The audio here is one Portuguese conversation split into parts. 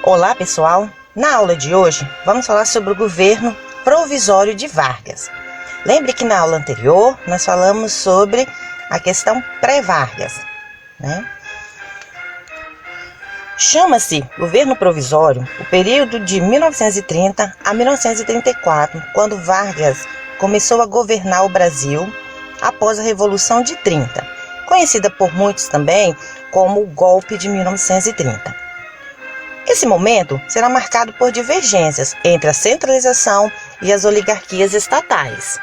Olá pessoal, na aula de hoje vamos falar sobre o governo provisório de Vargas. Lembre que na aula anterior nós falamos sobre a questão pré-Vargas, né? Chama-se governo provisório o período de 1930 a 1934, quando Vargas começou a governar o Brasil após a Revolução de 30, conhecida por muitos também como o golpe de 1930. Esse momento será marcado por divergências entre a centralização e as oligarquias estatais.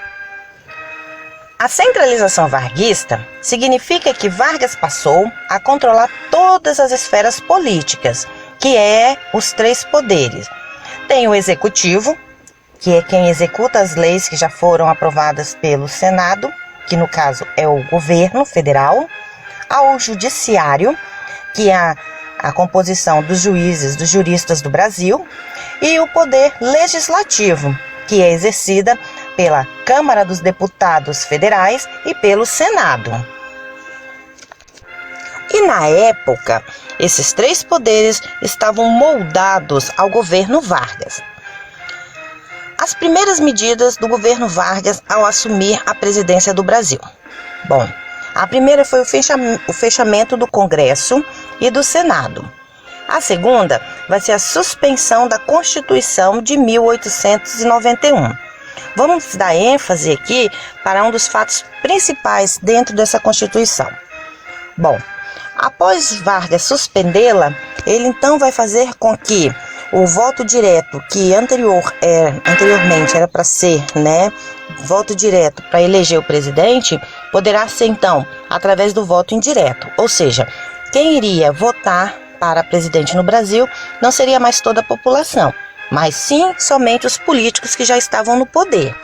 A centralização varguista significa que Vargas passou a controlar todas as esferas políticas, que é os três poderes. Tem o executivo, que é quem executa as leis que já foram aprovadas pelo Senado, que no caso é o governo federal, ao judiciário, que é a composição dos juízes, dos juristas do Brasil, e o poder legislativo, que é exercida pela Câmara dos Deputados Federais e pelo Senado. E na época, esses três poderes estavam moldados ao governo Vargas. As primeiras medidas do governo Vargas ao assumir a presidência do Brasil. Bom, a primeira foi o fechamento do Congresso e do Senado. A segunda vai ser a suspensão da Constituição de 1891. Vamos dar ênfase aqui para um dos fatos principais dentro dessa Constituição. Bom, após Vargas suspendê-la, ele então vai fazer com que o voto direto, que anteriormente era para ser, voto direto para eleger o presidente, poderá ser então através do voto indireto. Ou seja, quem iria votar para presidente no Brasil não seria mais toda a população, mas sim somente os políticos que já estavam no poder.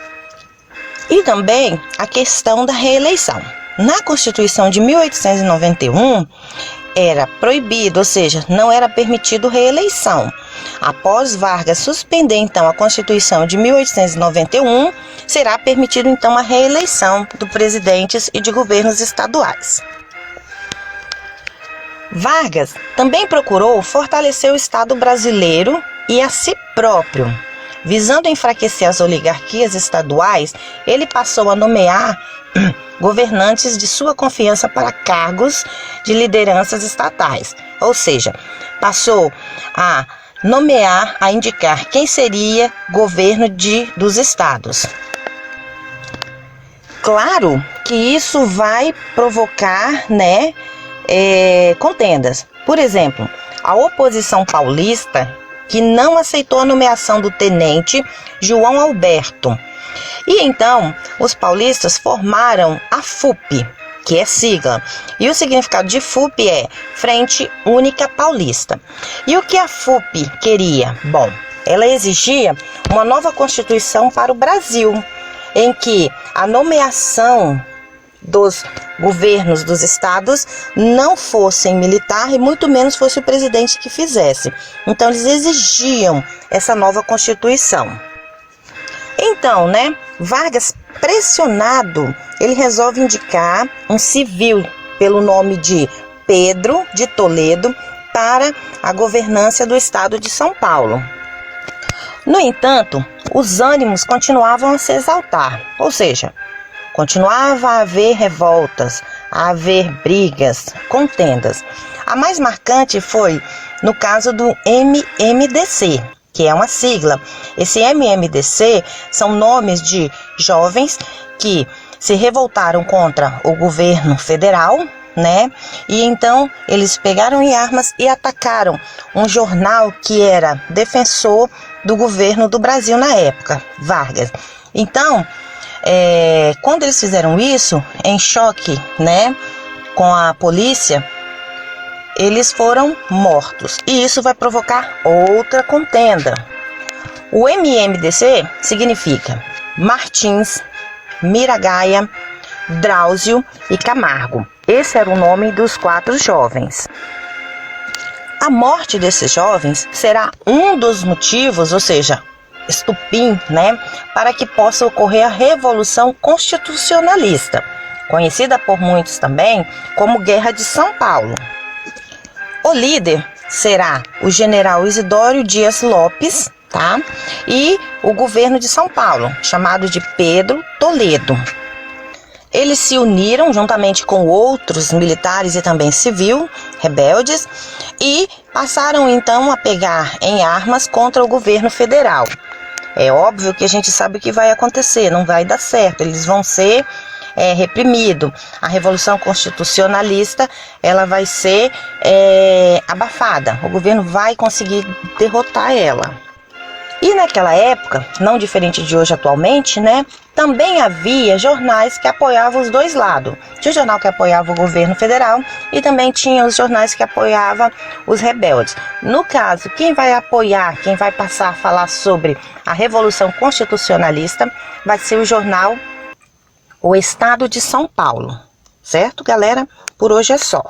E também a questão da reeleição. Na Constituição de 1891, era proibido, ou seja, não era permitido reeleição. Após Vargas suspender então a Constituição de 1891, será permitido então a reeleição de presidentes e de governos estaduais. Vargas também procurou fortalecer o Estado brasileiro e a si próprio. Visando enfraquecer as oligarquias estaduais, ele passou a nomear governantes de sua confiança para cargos de lideranças estatais. Ou seja, passou a nomear, a indicar quem seria governo dos estados. Claro que isso vai provocar, contendas. Por exemplo, a oposição paulista, que não aceitou a nomeação do tenente João Alberto. E então, os paulistas formaram a FUP, que é sigla. E o significado de FUP é Frente Única Paulista. E o que a FUP queria? Bom, ela exigia uma nova Constituição para o Brasil, em que a nomeação dos governos dos estados não fossem militar e muito menos fosse o presidente que fizesse. Então eles exigiam essa nova Constituição. Então, Vargas, pressionado, ele resolve indicar um civil pelo nome de Pedro de Toledo para a governância do estado de São Paulo. No entanto, os ânimos continuavam a se exaltar, ou seja, continuava a haver revoltas, a haver brigas, contendas. A mais marcante foi no caso do MMDC, que é uma sigla. Esse MMDC são nomes de jovens que se revoltaram contra o governo federal, E então eles pegaram em armas e atacaram um jornal que era defensor do governo do Brasil na época, Vargas. Então, quando eles fizeram isso, em choque, com a polícia, eles foram mortos. E isso vai provocar outra contenda. O MMDC significa Martins, Miragaia, Drauzio e Camargo. Esse era o nome dos 4 jovens. A morte desses jovens será um dos motivos, ou seja, estupim, para que possa ocorrer a Revolução Constitucionalista, conhecida por muitos também como Guerra de São Paulo. O líder será o general Isidório Dias Lopes, tá? E o governo de São Paulo, chamado de Pedro Toledo. Eles se uniram juntamente com outros militares e também civil, rebeldes, e passaram então a pegar em armas contra o governo federal. É óbvio que a gente sabe o que vai acontecer, não vai dar certo, eles vão ser reprimidos. A Revolução Constitucionalista ela vai ser abafada, o governo vai conseguir derrotar ela. E naquela época, não diferente de hoje atualmente, né, também havia jornais que apoiavam os dois lados. Tinha o jornal que apoiava o governo federal e também tinha os jornais que apoiavam os rebeldes. No caso, quem vai apoiar, quem vai passar a falar sobre a Revolução Constitucionalista vai ser o jornal O Estado de São Paulo. Certo, galera? Por hoje é só.